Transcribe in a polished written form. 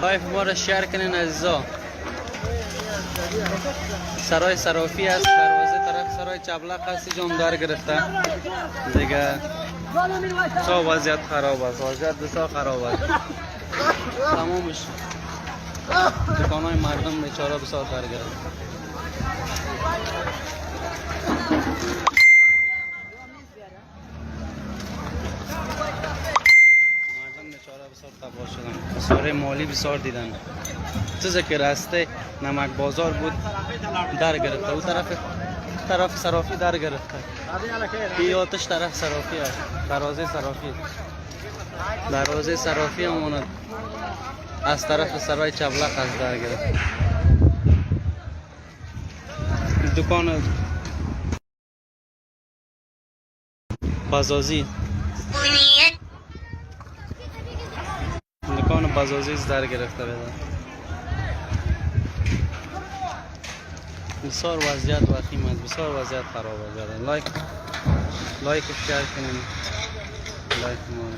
لایف ما را شیر کنین عزیزا. سرای صرافی است، دروازه طرف سرای چبلق است، جام دار گرفته دیگه. بسیار وضعیت خراب است، وضعیت بسیار خراب است. تمامش دکانهای مردم بیچاره بسیار دار گرفته. بسیار تباه شدن، خساره مالی بسیار دیدن. چیزی که راسته نمک بازار بود در گرفته، او طرف صرافی در گرفته. این آتش طرف صرافی است، دروازه صرافی هموند از طرف سرای چبلق از در گرفته. دکان بازازی در گرفته بده. بسیار وضعیت وخیم است، بسیار وضعیت خراب است. لایک شیر کنین، لایک مونه.